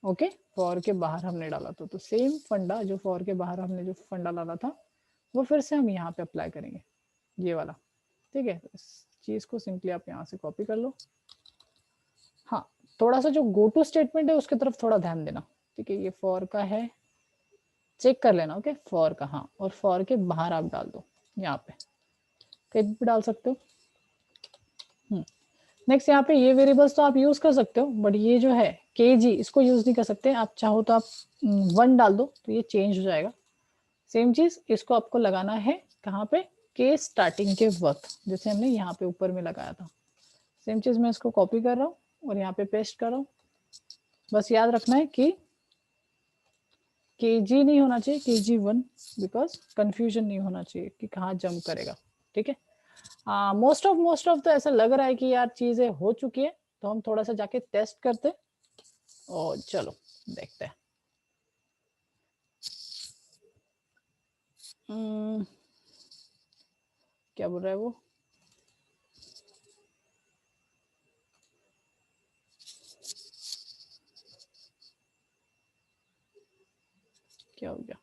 Okay, for के बाहर हमने डाला तो सेम फंडा जो फॉर के बाहर हमने जो फंडा डाला था वो फिर से हम यहाँ पे अप्लाई करेंगे, ये वाला। ठीक है, इस चीज को सिंपली आप यहाँ से कॉपी कर लो। हाँ, थोड़ा सा जो गो टू स्टेटमेंट है उसके तरफ थोड़ा ध्यान देना। ठीक है, ये फॉर का है, चेक कर लेना। ओके, फॉर का, हाँ, और फॉर के बाहर आप डाल दो, यहाँ पे कहीं भी डाल सकते हो। नेक्स्ट यहाँ पे ये वेरिएबल्स तो आप यूज कर सकते हो, बट ये जो है kg इसको यूज नहीं कर सकते। आप चाहो तो आप 1 डाल दो तो ये चेंज हो जाएगा। सेम चीज इसको आपको लगाना है कहाँ पे, के स्टार्टिंग के वक्त, जैसे हमने यहाँ पे ऊपर में लगाया था। सेम चीज मैं इसको कॉपी कर रहा हूँ और यहाँ पे पेस्ट कर रहा हूँ। बस याद रखना है कि kg नहीं होना चाहिए, kg1, बिकॉज कंफ्यूजन नहीं होना चाहिए कि कहाँ जंप करेगा। ठीक है, मोस्ट ऑफ तो ऐसा लग रहा है कि यार चीजें हो चुकी है, तो हम थोड़ा सा जाके टेस्ट करते और चलो देखते हैं। क्या बोल रहा है वो, क्या हो गया?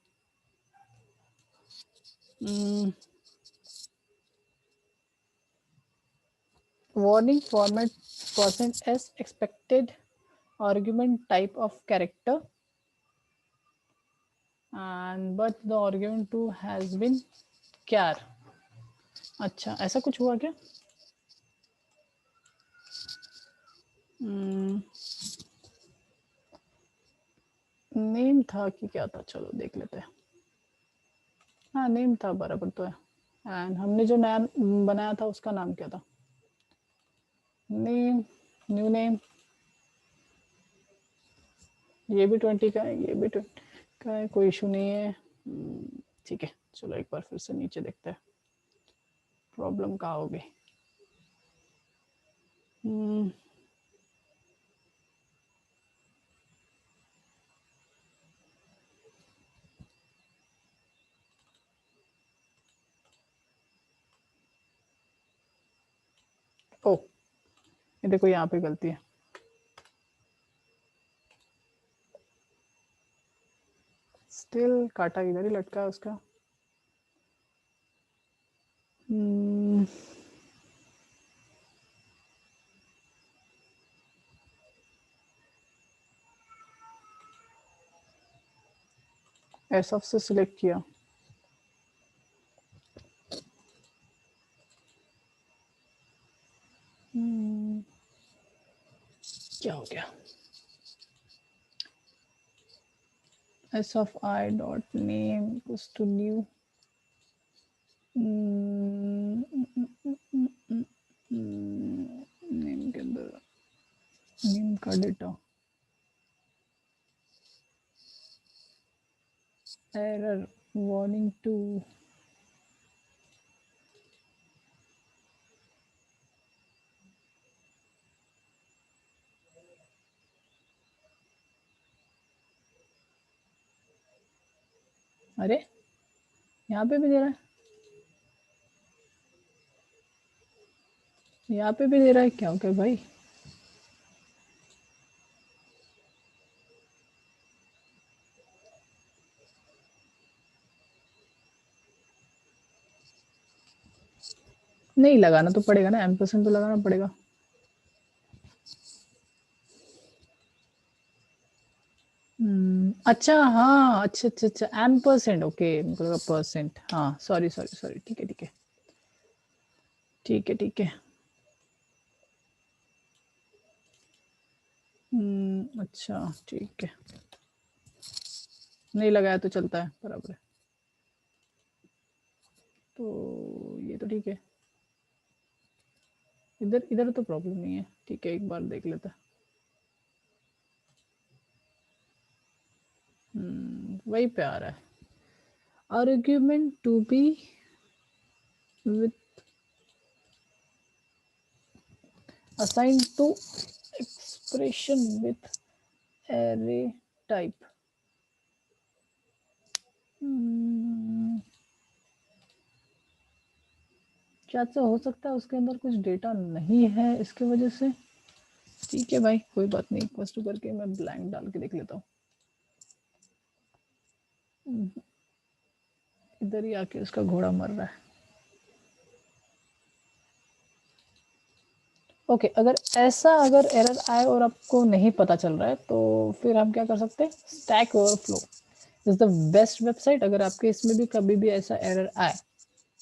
Warning format %s expected argument type of character and but the argument to has been char। अच्छा, ऐसा कुछ हुआ क्या? नेम था कि क्या था, चलो देख लेते हैं। हाँ, नेम था बराबर तो है। एंड हमने जो नया बनाया था उसका नाम क्या था? नेम, न्यू नेम, ये भी 20 का है, ये भी 20 का है, कोई इशू नहीं है। ठीक है, चलो एक बार फिर से नीचे देखते हैं प्रॉब्लम कहाँ होगी। ओ, ये देखो यहाँ पे गलती है। स्टिल काटा इधर ही लटका है उसका। एसएफ से सिलेक्ट किया, क्या हो गया? S of I dot name equals to new, name के अंदर नेम का डेटा, एरर वार्निंग 2। अरे यहाँ पे भी दे रहा है, यहाँ पे भी दे रहा है, क्या हो गया भाई? नहीं लगाना तो पड़ेगा ना, एम्परसेंड तो लगाना पड़ेगा। अच्छा, हाँ, अच्छा अच्छा अच्छा, एम्परसेंड, ओके, मुझे लगा परसेंट। हाँ, सॉरी सॉरी सॉरी, ठीक है ठीक है ठीक है ठीक है। अच्छा ठीक है, नहीं लगाया तो चलता है, बराबर है। तो ये तो ठीक है, इधर इधर तो प्रॉब्लम नहीं है। ठीक है, एक बार देख लेते हैं। वही पे आ रहा है, argument to be with assign to expression with array type. क्या तो हो सकता है उसके अंदर कुछ डेटा नहीं है इसके वजह से। ठीक है भाई, कोई बात नहीं। इक्वल टू करके मैं ब्लैंक डाल के देख लेता हूँ। इधर ही आके उसका घोड़ा मर रहा है। ओके अगर ऐसा अगर एरर आए और आपको नहीं पता चल रहा है तो फिर हम क्या कर सकते हैं, stack overflow is the best website. अगर आपके इसमें भी कभी भी ऐसा एरर आए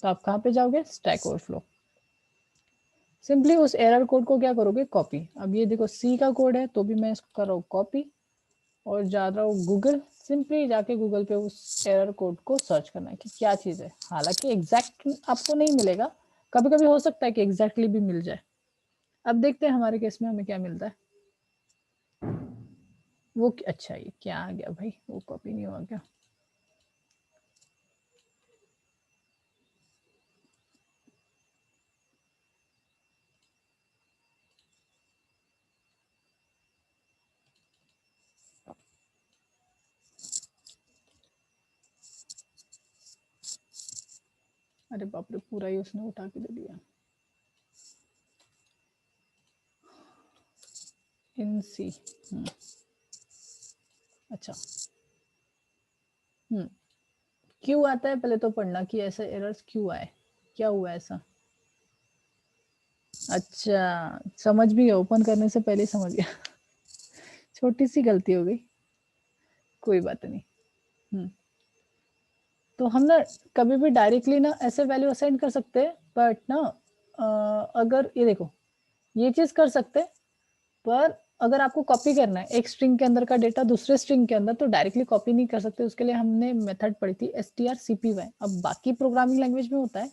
तो आप कहाँ पे जाओगे, स्टैक ओवरफ्लो। सिंपली उस एरर कोड को क्या करोगे, कॉपी। अब ये देखो सी का कोड है तो भी मैं इसको कर रहा हूँ कॉपी और जा रहा हूँ गूगल। सिंपली जाके गूगल पे उस एरर कोड को सर्च करना है कि क्या चीज़ है। हालांकि एग्जैक्ट आपको नहीं मिलेगा, कभी कभी हो सकता है कि एग्जैक्टली भी मिल जाए। अब देखते हैं हमारे केस में हमें क्या मिलता है। वो अच्छा ये क्या आ गया भाई, वो कॉपी नहीं हुआ क्या। अरे बाप रे, पूरा ही उसने उठा के दे दिया। इन सी अच्छा क्यों आता है, पहले तो पढ़ना कि ऐसे एरर्स क्यों आए, क्या हुआ ऐसा। अच्छा समझ भी गया, ओपन करने से पहले ही समझ गया। छोटी सी गलती हो गई, कोई बात नहीं। तो हम ना कभी भी डायरेक्टली ना ऐसे वैल्यू असाइन कर सकते हैं, बट ना अगर ये देखो ये चीज कर सकते हैं, पर अगर आपको कॉपी करना है एक स्ट्रिंग के अंदर का डेटा दूसरे स्ट्रिंग के अंदर तो डायरेक्टली कॉपी नहीं कर सकते। उसके लिए हमने मेथड पढ़ी थी strcpy। अब बाकी प्रोग्रामिंग लैंग्वेज में होता है,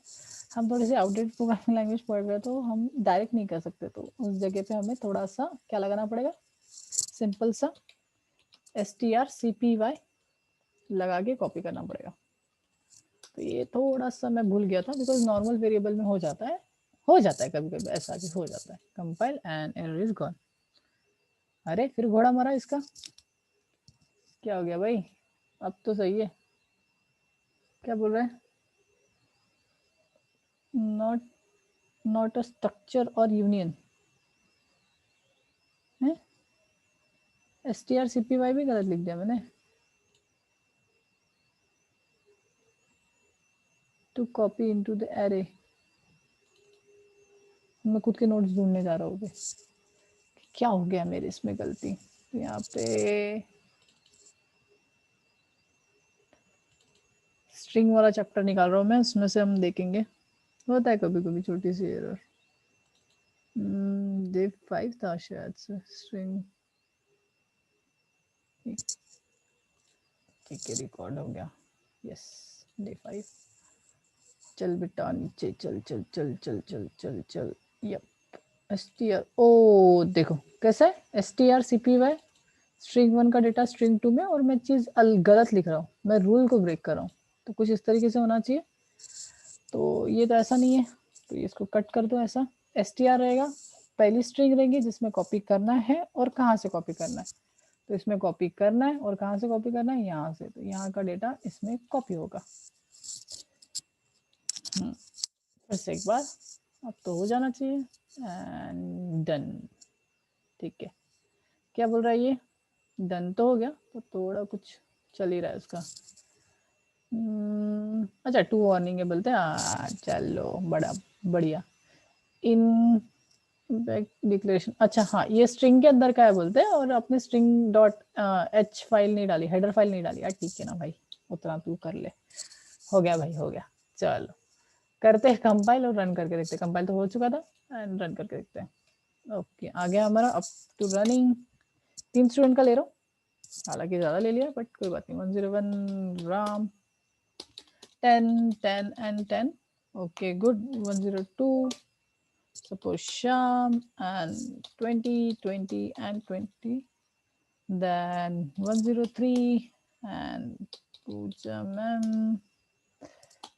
हम थोड़ी सी आउटडेटेड प्रोग्रामिंग लैंग्वेज पढ़ रहे हैं तो हम डायरेक्ट नहीं कर सकते। तो उस जगह पे हमें थोड़ा सा क्या लगाना पड़ेगा, सिंपल सा strcpy लगा के कॉपी करना पड़ेगा। तो ये थोड़ा सा मैं भूल गया था, बिकॉज नॉर्मल वेरिएबल में हो जाता है कभी कभी ऐसा भी हो जाता है। Compile and error is gone. अरे फिर घोड़ा मरा इसका, क्या हो गया भाई। अब तो सही है, क्या बोल रहे हैं, नॉट नॉट अ स्ट्रक्चर और यूनियन है। strcpy भी गलत लिख दिया मैंने। To copy into the array, मैं खुद के नोट्स ढूंढने जा रहा हूँ। क्या हो गया मेरे इसमें गलती, तो यहाँ पे स्ट्रिंग वाला चैप्टर निकाल रहा हूँ मैं, उसमें से हम देखेंगे। होता है कभी कभी छोटी सी एरर। div 5 था शायद से स्ट्रिंग, ठीक है रिकॉर्ड हो गया। Yes div 5। चल बेटा नीचे चल चल चल चल चल चल चल। यप str, ओ देखो कैसा है strcpy स्ट्रिंग 1 का डेटा स्ट्रिंग 2 में, और मैं चीज गलत लिख रहा हूँ, मैं रूल को ब्रेक कर रहा हूँ। तो कुछ इस तरीके से होना चाहिए। तो ये तो ऐसा नहीं है, तो इसको कट कर दो। ऐसा str रहेगा, पहली स्ट्रिंग रहेगी जिसमें कॉपी करना है और कहाँ से कॉपी करना है। तो इसमें कॉपी करना है और कहाँ से कॉपी करना है, यहाँ से। तो यहाँ का डेटा इसमें कॉपी होगा। फिर से एक बार, अब तो हो जाना चाहिए एंड डन। ठीक है, क्या बोल रहा है ये, डन तो हो गया। तो थोड़ा कुछ चल ही रहा है उसका। अच्छा टू वार्निंग है बोलते हैं, चलो बड़ा बढ़िया। इन बैक डिक्लेरेशन, अच्छा हाँ ये स्ट्रिंग के अंदर का है बोलते हैं, और अपने स्ट्रिंग डॉट एच फाइल नहीं डाली, हेडर फाइल नहीं डाली यार। ठीक है ना भाई, उतना तू कर ले। हो गया भाई हो गया। चलो करते हैं कंपाइल और रन करके देखते हैं। कंपाइल तो हो चुका था एंड रन करके देखते हैं। ओके आ गया हमारा अप टू रनिंग। 3 स्टूडेंट का ले रहा हूँ, हालांकि ज़्यादा ले लिया बट कोई बात नहीं। 101 Ram, 10 10 and 10। Okay good. 102 suppose Sham, and 20 20 and 20. Then 103 and Pooja ma'am,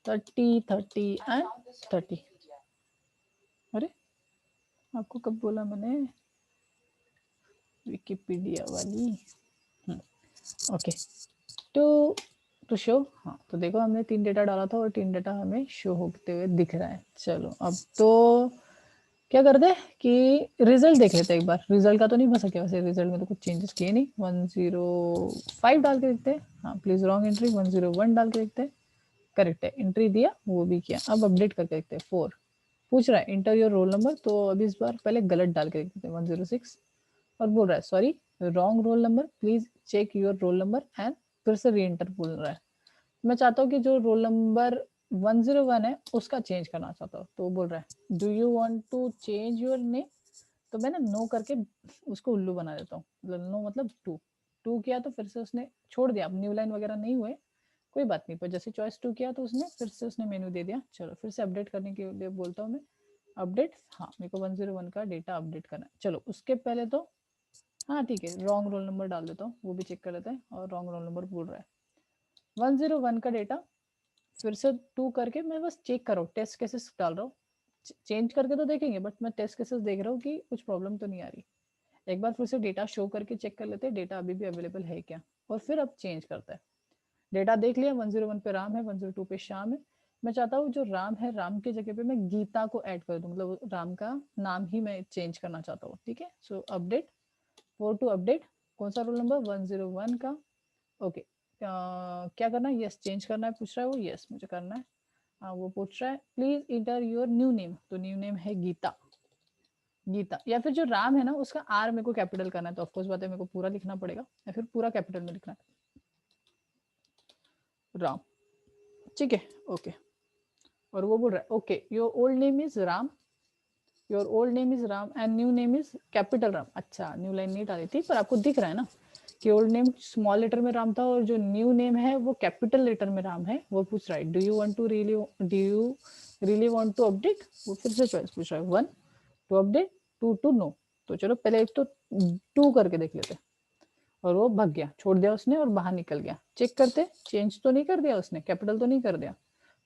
30 30 and 30। अरे आपको कब बोला मैंने, विकिपीडिया वाली। ओके टू टू शो, हाँ तो देखो हमने 3 डेटा डाला था और 3 डेटा हमें शो होते हुए दिख रहा है। चलो अब तो क्या करते कि रिजल्ट देख लेते हैं एक बार। रिजल्ट का तो नहीं बस क्या, वैसे रिजल्ट में तो कुछ चेंजेस किए नहीं। 105 डाल के देखते हैं। हाँ प्लीज रॉन्ग एंट्री। 101 डाल के देखते हैं, करेक्ट है, एंट्री दिया वो भी किया। अब अपडेट करके देखते हैं। 4 पूछ रहा है इंटर योर रोल नंबर, तो अभी इस बार पहले गलत डाल के देखते हैं 106, और बोल रहा है sorry wrong roll number, please check your roll number and फिर से री एंटर बोल रहा है। मैं चाहता हूँ कि जो रोल नंबर 101 है उसका चेंज करना चाहता हूँ, तो वो बोल रहा है do you want to change your name. तो मैं ना नो करके उसको उल्लू बना देता हूँ, नो मतलब टू। टू किया तो फिर से उसने छोड़ दिया, अब न्यू लाइन वगैरह नहीं हुए, कोई बात नहीं, पर जैसे चॉइस टू किया तो उसने फिर से उसने मेन्यू दे दिया। चलो फिर से अपडेट करने के लिए बोलता हूँ मैं, अपडेट। हाँ मेरे को 101 का डेटा अपडेट करना है। चलो उसके पहले तो हाँ ठीक है, रॉन्ग रोल नंबर डाल देता हूँ, वो भी चेक कर लेते हैं। और रॉन्ग रोल नंबर बोल रहा है 101 का डेटा फिर से 2 करके मैं बस चेक कर रहा हूँ, टेस्ट केसेस डाल रहा हूँ। चेंज करके तो देखेंगे, बट मैं टेस्ट केसेस देख रहा हूँ कि कुछ प्रॉब्लम तो नहीं आ रही। एक बार फिर से डेटा शो करके चेक कर लेते हैं डेटा अभी भी अवेलेबल है क्या, और फिर अब चेंज करता है। डेटा देख लिया, 101 पे राम है, 102 पे श्याम है। मैं चाहता हूँ जो राम है, राम की जगह पे मैं गीता को ऐड कर दूं, मतलब राम का नाम ही मैं चेंज करना चाहता हूँ। ठीक है, सो अपडेट 4 टू अपडेट। कौन सा रोल नंबर? 101 का। ओके क्या करना है? यस चेंज करना है पूछ रहा है वो, यस मुझे करना है। वो पूछ रहा है please enter your new name, तो न्यू नेम है गीता। गीता, या फिर जो राम है ना उसका आर मेरे को कैपिटल करना है, तो ऑफकोर्स बात है मेरे को पूरा लिखना पड़ेगा, या फिर पूरा कैपिटल में लिखना है राम। ठीक है ओके। और वो बोल रहा है okay your old name is Ram, your old name is Ram and new name is capital Ram. अच्छा न्यू लाइन नहीं डाली थी, पर आपको दिख रहा है ना कि ओल्ड नेम स्मॉल लेटर में राम था और जो न्यू नेम है वो कैपिटल लेटर में राम है। वो पूछ रहा है do you want to really, do you really want to update. वो फिर से चॉइस पूछ रहा है 1 टू अपडेट, 2 टू नो। तो चलो पहले एक तो 2 करके देख लेते, और वो भाग गया, छोड़ दिया उसने और बाहर निकल गया। चेक करते चेंज तो नहीं कर दिया उसने, कैपिटल तो नहीं कर दिया,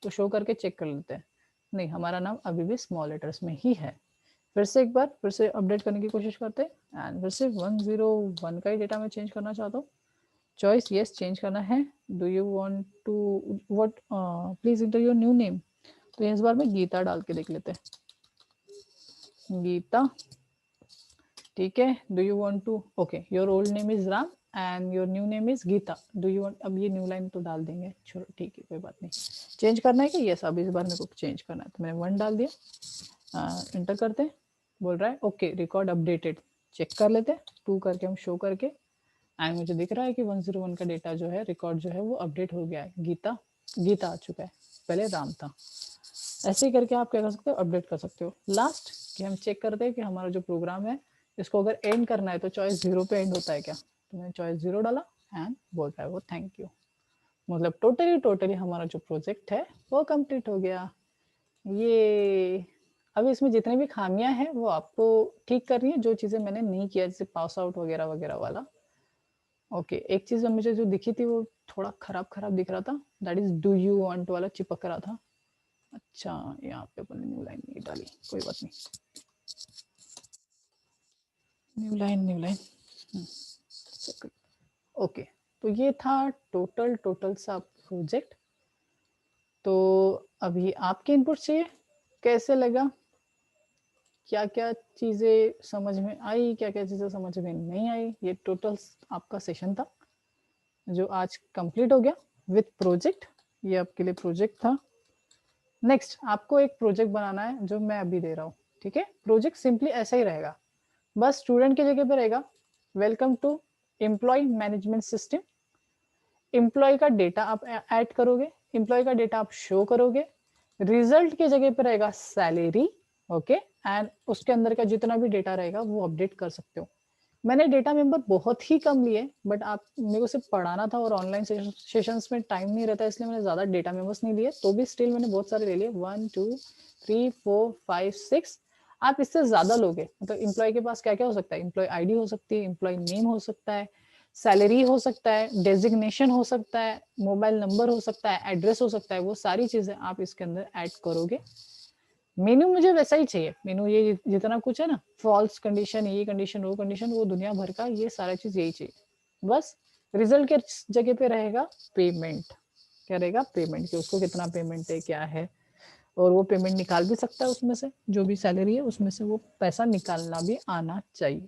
तो शो करके चेक कर लेते हैं। नहीं हमारा नाम अभी भी स्मॉल लेटर्स में ही है। फिर से एक बार फिर से अपडेट करने की कोशिश करते हैं, एंड फिर से 101 का ही डेटा मैं चेंज करना चाहता हूँ। चॉइस यस चेंज करना है। Do you want to what, please enter your new name. तो इस बार में गीता डाल के देख लेते हैं, गीता। ठीक है, do you want to, okay your old name is Ram and your new name is Geeta, do you want. अब ये न्यू लाइन तो डाल देंगे, चलो ठीक है कोई बात नहीं। चेंज करना है कि यस, अब इस बार मेरे को चेंज करना है, तो मैंने 1 डाल दिया। इंटर करते हैं, बोल रहा है ओके रिकॉर्ड अपडेटेड। चेक कर लेते हैं 2 करके हम शो करके, एंड मुझे दिख रहा है कि 101 का डेटा जो है, रिकॉर्ड जो है वो अपडेट हो गया है। गीता, गीता आ चुका है, पहले राम था। ऐसे ही करके आप क्या कर सकते हो, अपडेट कर सकते हो। लास्ट कि हम चेक करते हैं कि हमारा जो प्रोग्राम है इसको अगर एंड करना है तो चॉइस 0 पे एंड होता है क्या, तो मैंने चॉइस 0 डाला एंड बोल रहा है वो थैंक यू। मतलब टोटली हमारा जो प्रोजेक्ट है वो कंप्लीट हो गया। ये अभी इसमें जितने भी खामियां हैं वो आपको ठीक करनी है, जो चीजें मैंने नहीं किया जैसे पास आउट वगैरह वगैरह वाला। ओके एक चीज मुझे जो दिखी थी वो थोड़ा खराब खराब दिख रहा था, that is do you want वाला चिपक रहा था। अच्छा यहाँ पे अपन ने न्यू लाइन नहीं डाली, कोई बात नहीं। New line okay. तो ये था टोटल सा प्रोजेक्ट। तो अभी आपके इनपुट चाहिए, कैसे लगा, क्या क्या चीज़ें समझ में आई, क्या क्या चीज़ें समझ में नहीं आई। ये टोटल आपका सेशन था जो आज कंप्लीट हो गया विथ प्रोजेक्ट। ये आपके लिए प्रोजेक्ट था। नेक्स्ट आपको एक प्रोजेक्ट बनाना है जो मैं अभी दे रहा हूँ। ठीक है, प्रोजेक्ट सिंपली ऐसा ही रहेगा, बस स्टूडेंट की जगह पे रहेगा welcome to employ management system. Employ का डेटा आप ऐड करोगे, एम्प्लॉय का डेटा आप शो करोगे, रिजल्ट की जगह पे रहेगा सैलरी। ओके एंड उसके अंदर का जितना भी डेटा रहेगा वो अपडेट कर सकते हो। मैंने डेटा मेंबर बहुत ही कम लिए, बट आप मेरे को सिर्फ पढ़ाना था और ऑनलाइन सेशंस में टाइम नहीं रहता, इसलिए मैंने ज्यादा डेटा मेंबर्स नहीं लिए, तो भी स्टिल मैंने बहुत सारे ले लिए। 1 2 3 4 5 6। आप इससे ज्यादा लोगे, मतलब एम्प्लॉय के पास क्या क्या हो सकता है, एम्प्लॉय आईडी हो सकती है, एम्प्लॉय नेम हो सकता है, सैलरी हो सकता है, डेजिग्नेशन हो सकता है, मोबाइल नंबर हो सकता है, एड्रेस हो सकता है, वो सारी चीजें आप इसके अंदर ऐड करोगे। मेनू मुझे वैसा ही चाहिए, मेनू ये जितना कुछ है ना, फॉल्स कंडीशन, ये कंडीशन, वो कंडीशन, वो दुनिया भर का ये सारा चीज यही चाहिए। बस रिजल्ट के जगह पे रहेगा पेमेंट। क्या रहेगा? पेमेंट, कि उसको कितना पेमेंट है, क्या है, और वो पेमेंट निकाल भी सकता है उसमें से, जो भी सैलरी है उसमें से वो पैसा निकालना भी आना चाहिए।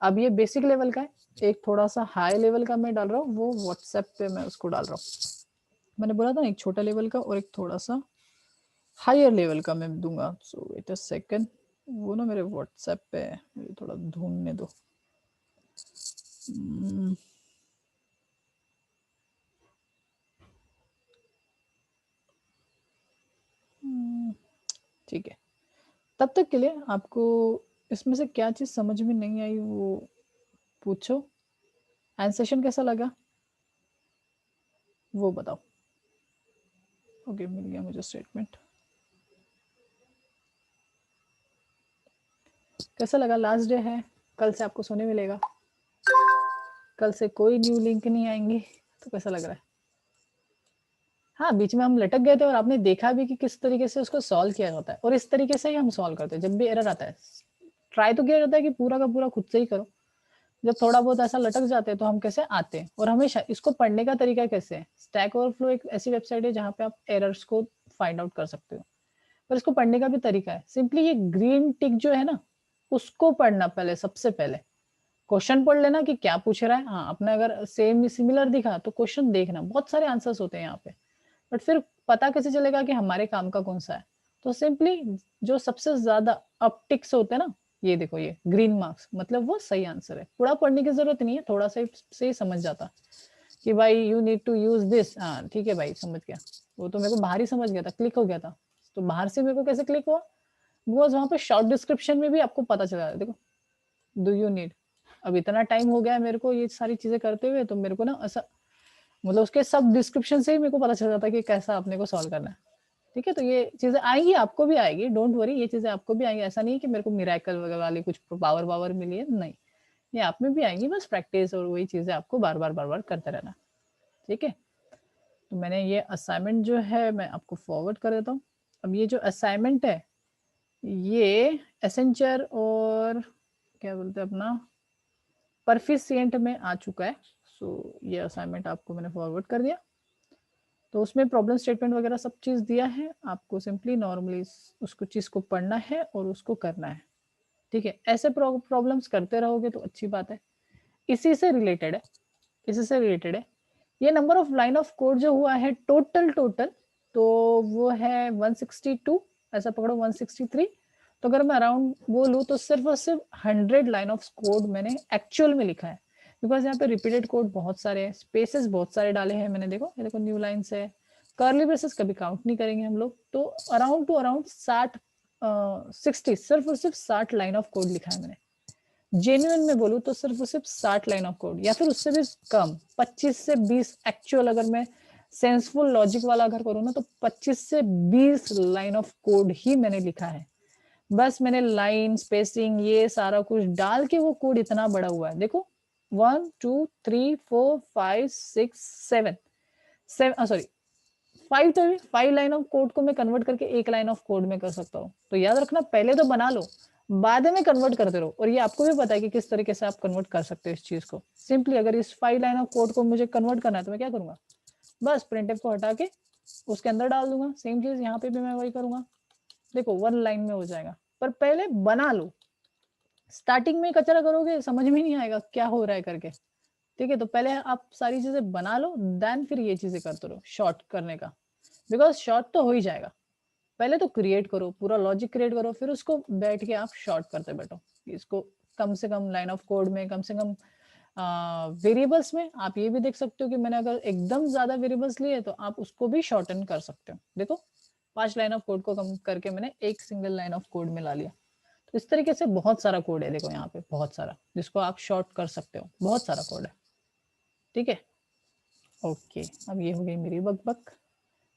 अब ये बेसिक लेवल का है, एक थोड़ा सा हाई लेवल का मैं डाल रहा हूँ, वो व्हाट्सएप पे मैं उसको डाल रहा हूँ। मैंने बोला था ना एक छोटा लेवल का और एक थोड़ा सा हायर लेवल का मैं दूंगा। सो वेट अ सेकंड, वो ना मेरे व्हाट्सएप पे है, मुझे थोड़ा ढूंढने दो। ठीक है, तब तक के लिए आपको इसमें से क्या चीज़ समझ में नहीं आई वो पूछो। एंड सेशन कैसा लगा वो बताओ। ओके, मिल गया मुझे स्टेटमेंट। कैसा लगा? लास्ट डे है, कल से आपको सोने मिलेगा, कल से कोई न्यू लिंक नहीं आएंगी, तो कैसा लग रहा है? हाँ, बीच में हम लटक गए थे और आपने देखा भी कि किस तरीके से उसको सॉल्व किया जाता है, और इस तरीके से ही हम सॉल्व करते हैं। जब भी एरर आता है ट्राई तो किया जाता है कि पूरा का पूरा खुद से ही करो। जब थोड़ा बहुत ऐसा लटक जाते हैं तो हम कैसे आते हैं, और हमेशा इसको पढ़ने का तरीका कैसे है। स्टैक ओवरफ्लो एक ऐसी वेबसाइट है जहाँ पे आप एरर्स को फाइंड आउट कर सकते हो, पर इसको पढ़ने का भी तरीका है। सिंपली ये ग्रीन टिक जो है ना, उसको पढ़ना पहले, सबसे पहले क्वेश्चन पढ़ लेना कि क्या पूछ रहा है। हाँ, अपने अगर सेम सिमिलर दिखा तो क्वेश्चन देखना, बहुत सारे आंसर्स होते हैं यहाँ पे, बट फिर पता कैसे चलेगा कि हमारे काम का कौन सा है। तो सिंपली जो सबसे ज्यादा अपटिक्स होते हैं ना, ये देखो, ये ग्रीन मार्क्स, मतलब वो सही आंसर है। पूरा पढ़ने की जरूरत नहीं है, थोड़ा सा से ही समझ जाता कि भाई you need to use this. हाँ ठीक है भाई, समझ गया। वो तो मेरे को बाहर ही समझ गया था, क्लिक हो गया था। तो बाहर से मेरे को कैसे क्लिक हुआ, बिकॉज वहां पे शॉर्ट डिस्क्रिप्शन में भी आपको पता चला। देखो, डू यू नीड, अब इतना टाइम हो गया है मेरे को ये सारी चीजें करते हुए, तो मेरे को ना ऐसा, मतलब उसके सब डिस्क्रिप्शन से ही मेरे को पता चल जाता है कि कैसा अपने को सॉल्व करना है। ठीक है, तो ये चीजें आएंगी, आपको भी आएगी, डोंट वरी, ये चीजें आपको भी आएंगी। ऐसा नहीं है कि मेरे को मिराकल वगैरह वाली कुछ पावर पावर मिली है, नहीं, ये आप में भी आएंगी। बस प्रैक्टिस और वही चीजें आपको बार बार करते रहना। ठीक है, तो मैंने ये असाइनमेंट जो है मैं आपको फॉरवर्ड कर देता हूँ। अब ये जो असाइनमेंट है ये एसेंचर और क्या बोलते हैं अपना परफिशिएंट में आ चुका है। सो ये असाइनमेंट आपको मैंने फॉरवर्ड कर दिया। तो उसमें प्रॉब्लम स्टेटमेंट वगैरह सब चीज़ दिया है, आपको सिंपली नॉर्मली उसको चीज़ को पढ़ना है और उसको करना है। ठीक है, ऐसे प्रॉब्लम्स करते रहोगे तो अच्छी बात है। इसी से रिलेटेड है, इसी से रिलेटेड है ये number of line of code जो हुआ है टोटल, तो वो है 162, ऐसा पकड़ो 163। तो अगर मैं अराउंड बोलूँ तो सिर्फ और सिर्फ 100 लाइन ऑफ कोड मैंने एक्चुअल में लिखा है, बिकॉज यहाँ पे रिपीटेड कोड बहुत सारे हैं, स्पेसेस बहुत सारे डाले हैं मैंने। देखो, ये देखो न्यू लाइन्स है, कर्ली ब्रेसेस कभी काउंट नहीं करेंगे हम लोग। तो अराउंड टू अराउंड 60 सिर्फ और सिर्फ 60 लाइन ऑफ कोड लिखा है मैंने। जेन्युइन में बोलूँ तो सिर्फ और सिर्फ 60 लाइन ऑफ कोड, या फिर उससे भी कम, 25 से 20 एक्चुअल। अगर मैं सेंसफुल लॉजिक वाला अगर करूँ ना, तो 25 से 20 लाइन ऑफ कोड ही मैंने लिखा है। बस मैंने लाइन स्पेसिंग ये सारा कुछ डाल के वो कोड इतना बड़ा हुआ है। देखो 1 2 3 4 5 6 7 सॉरी 5, तो 5 लाइन ऑफ कोड को मैं कन्वर्ट करके एक लाइन ऑफ कोड में कर सकता हूँ। तो याद रखना, पहले तो बना लो, बाद में कन्वर्ट करते रहो। और ये आपको भी पता है कि किस तरीके से आप कन्वर्ट कर सकते हो इस चीज को। सिंपली अगर इस 5 लाइन ऑफ कोड को मुझे कन्वर्ट करना है तो मैं क्या करूंगा, बस प्रिंटफ को हटा के उसके अंदर डाल दूंगा। सेम चीज यहाँ पे भी मैं वही करूंगा। देखो 1 लाइन में हो जाएगा, पर पहले बना लो। स्टार्टिंग में कचरा करोगे समझ में नहीं आएगा क्या हो रहा है करके। ठीक है, तो पहले आप सारी चीजें बना लो, देन फिर ये चीजें करते रहो शॉर्ट करने का, बिकॉज शॉर्ट तो हो ही जाएगा। पहले तो क्रिएट करो, पूरा लॉजिक क्रिएट करो, फिर उसको बैठ के आप शॉर्ट करते बैठो। इसको कम से कम लाइन ऑफ कोड में, कम से कम वेरिएबल्स में। आप ये भी देख सकते हो कि मैंने अगर एकदम ज्यादा वेरिएबल्स लिए तो आप उसको भी शॉर्टन कर सकते हो। देखो 5 लाइन ऑफ कोड को कम करके मैंने एक सिंगल लाइन ऑफ कोड में ला लिया। तो इस तरीके से बहुत सारा कोड है, देखो यहाँ पे बहुत सारा, जिसको आप शॉर्ट कर सकते हो। बहुत सारा कोड है। ठीक है, ओके, अब ये हो गई मेरी बक बक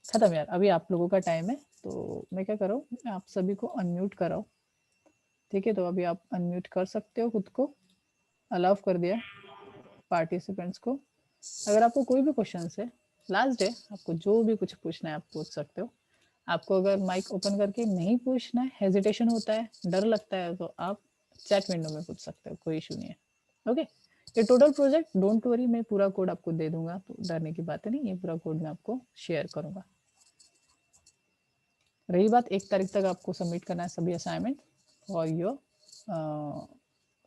खत्म यार। अभी आप लोगों का टाइम है, तो मैं क्या करूँ, आप सभी को अनम्यूट कराओ। ठीक है, तो अभी आप अनम्यूट कर सकते हो, खुद को अलाउ कर दिया पार्टिसिपेंट्स को। अगर आपको कोई भी क्वेश्चन है, लास्ट डे, आपको जो भी कुछ पूछना है आप पूछ सकते हो। आपको अगर माइक ओपन करके नहीं पूछना है, हेजिटेशन होता है, डर लगता है, तो आप चैट विंडो में पूछ सकते हो, कोई इशू नहीं है। ओके, ये टोटल प्रोजेक्ट डोंट वरी, मैं पूरा कोड आपको दे दूंगा, तो डरने की बात नहीं, ये पूरा कोड मैं आपको शेयर करूंगा। रही बात 1 तारीख तक आपको सबमिट करना है सभी assignment for your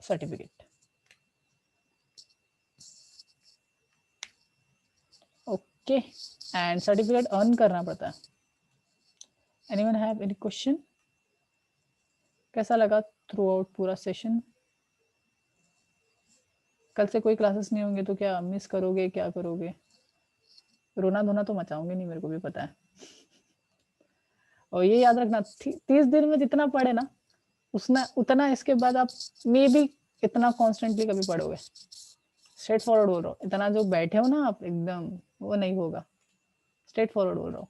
certificate. Okay, and certificate earn करना पड़ता है। Anyone have any question? कैसा लगा थ्रू आउट पूरा सेशन? कल से कोई क्लासेस नहीं होंगे तो क्या मिस करोगे, क्या करोगे? रोना धोना तो मचाओगे नहीं, मेरे को भी पता है। और ये याद रखना 30 दिन में जितना पढ़े ना उतना इसके बाद आप मे भी इतना कॉन्स्टेंटली कभी पढ़ोगे। स्ट्रेट फॉरवर्ड बोल रहा हूँ, इतना जो बैठे हो ना आप एकदम, वो नहीं होगा। स्ट्रेट फॉरवर्ड बोल रहा हूँ,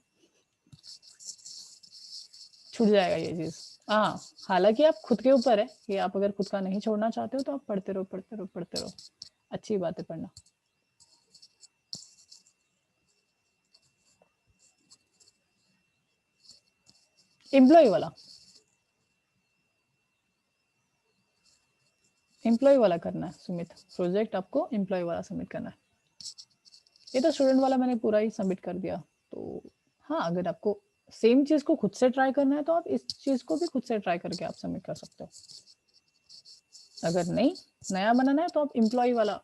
छूट जाएगा ये चीज। हाँ, हालांकि आप खुद के ऊपर है कि आप अगर खुद का नहीं छोड़ना चाहते हो तो आप पढ़ते रहो पढ़ते रहो पढ़ते रहो। अच्छी बात है पढ़ना। एम्प्लॉय वाला करना है सुमित, प्रोजेक्ट आपको एम्प्लॉय वाला सबमिट करना है। ये तो स्टूडेंट वाला मैंने पूरा ही सबमिट कर दिया। तो हाँ, अगर आपको सेम चीज को खुद से ट्राई करना है तो आप इस चीज को भी खुद से ट्राई करके आप सबमिट कर सकते हो। अगर नहीं नया बनाना है तो आप एम्प्लॉय वाला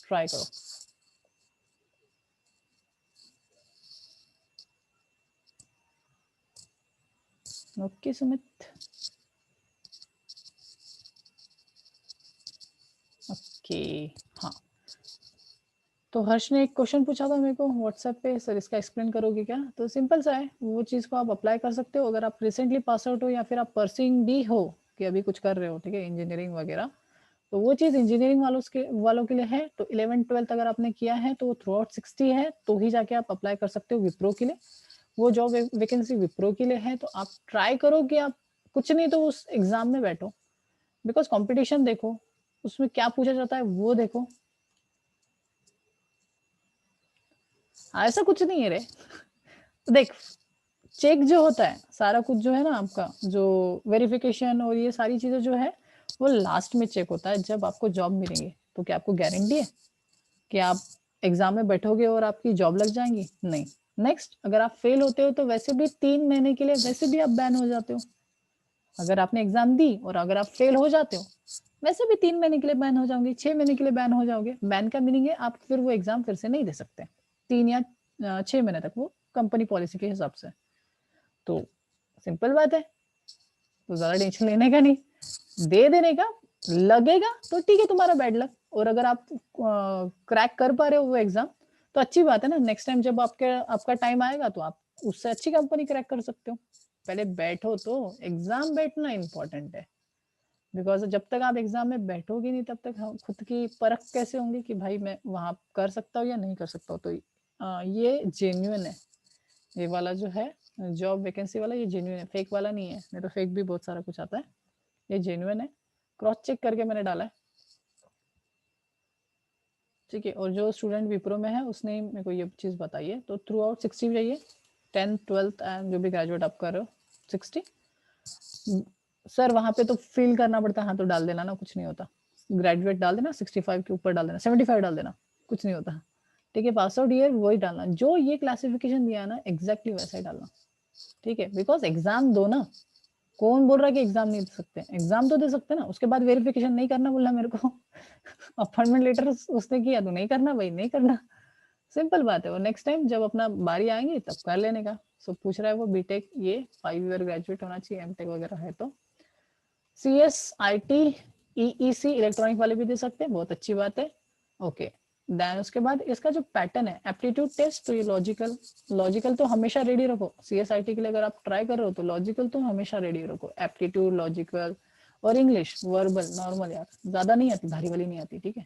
ट्राई करो। Okay Sumit, okay. हाँ, तो हर्ष ने एक क्वेश्चन पूछा था मेरे को व्हाट्सएप पे, सर इसका एक्सप्लेन करोगे क्या? तो सिंपल सा है, वो चीज़ को आप अप्लाई कर सकते हो अगर आप रिसेंटली पास आउट हो या फिर आप परसिंग भी हो कि अभी कुछ कर रहे हो, ठीक है, इंजीनियरिंग वगैरह। तो वो चीज़ इंजीनियरिंग वालों के लिए है। तो 11th-12th अगर आपने किया है तो वो थ्रू आउट 60 है, तो ही जाके आप अप्लाई कर सकते हो विप्रो के लिए। वो जॉब वैकेंसी विप्रो के लिए है। तो आप ट्राई करो कि आप कुछ नहीं तो उस एग्जाम में बैठो, बिकॉज कॉम्पिटिशन देखो, उसमें क्या पूछा जाता है वो देखो। ऐसा कुछ नहीं है रे, देख चेक जो होता है सारा कुछ जो है ना आपका, जो वेरिफिकेशन और ये सारी चीजें जो है वो लास्ट में चेक होता है जब आपको जॉब मिलेंगे। तो क्या आपको गारंटी है कि आप एग्जाम में बैठोगे और आपकी जॉब लग जाएंगी? नहीं। नेक्स्ट, अगर आप फेल होते हो तो वैसे भी 3 महीने के लिए वैसे भी आप बैन हो जाते हो। अगर आपने एग्जाम दी और अगर आप फेल हो जाते हो वैसे भी 3 महीने के लिए बैन हो जाओगे, 6 महीने के लिए बैन हो जाओगे। बैन का मीनिंग है आप फिर वो एग्जाम फिर से नहीं दे सकते 3 या 6 महीने तक, वो कंपनी पॉलिसी के हिसाब से। तो सिंपल बात है, तो ज्यादा टेंशन लेने का नहीं, दे देने का। लगेगा तो ठीक है, तुम्हारा बैड लक। और अगर आप क्रैक कर पा रहे हो वो एग्जाम तो अच्छी बात है ना। नेक्स्ट टाइम जब आपका टाइम आएगा तो आप उससे अच्छी कंपनी क्रैक कर सकते हो। पहले बैठो, तो एग्जाम बैठना इंपॉर्टेंट है। बिकॉज जब तक आप एग्जाम में बैठोगे नहीं तब तक हम खुद की परख कैसे होंगी कि भाई मैं वहां कर सकता हूँ या नहीं कर सकता हूँ। तो ये जेन्युइन है, ये वाला जो है जॉब वैकेंसी वाला, ये जेन्युइन है, फेक वाला नहीं है। नहीं तो फेक भी बहुत सारा कुछ आता है, ये जेन्युइन है, क्रॉस चेक करके मैंने डाला है, ठीक है। और जो स्टूडेंट विप्रो में है उसने मेरे को ये चीज़ बताई है। तो थ्रू आउट 60 चाहिए, 10th-12th एंड जो भी ग्रेजुएट आप कर रहे हो 60। सर वहां पे तो फिल करना पड़ता है, हाँ तो डाल देना ना, कुछ नहीं होता। ग्रेजुएट डाल देना, 65 के ऊपर डाल देना, 75 डाल देना, कुछ नहीं होता, ठीक है। पास आउट ईयर वही डालना जो ये क्लासिफिकेशन दिया ना, एग्जैक्टली वैसा ही डालना, ठीक है। बिकॉज एग्जाम दो ना, कौन बोल रहा है कि एग्जाम नहीं दे सकते? एग्जाम तो दे सकते ना, उसके बाद वेरिफिकेशन नहीं करना बोलना मेरे को। अपॉइंटमेंट लेटर उसने किया तो नहीं करना भाई, नहीं करना, सिंपल बात है। और नेक्स्ट टाइम जब अपना बारी आएंगी तब कर लेने का। सो पूछ रहा है वो बीटेक, ये 5 ईयर ग्रेजुएट होना चाहिए, एमटेक वगैरह है तो। CS IT EEC इलेक्ट्रॉनिक वाले भी दे सकते हैं, बहुत अच्छी बात है, ओके। देन उसके बाद इसका जो पैटर्न है एप्टीट्यूड टेस्ट, तो ये लॉजिकल तो हमेशा रेडी रखो। CSIT के लिए अगर आप ट्राई कर रहे हो तो लॉजिकल तो हमेशा रेडी रखो, एप्टीट्यूड, लॉजिकल और इंग्लिश वर्बल नॉर्मल, यार ज्यादा नहीं आती, भारी वाली नहीं आती, ठीक है।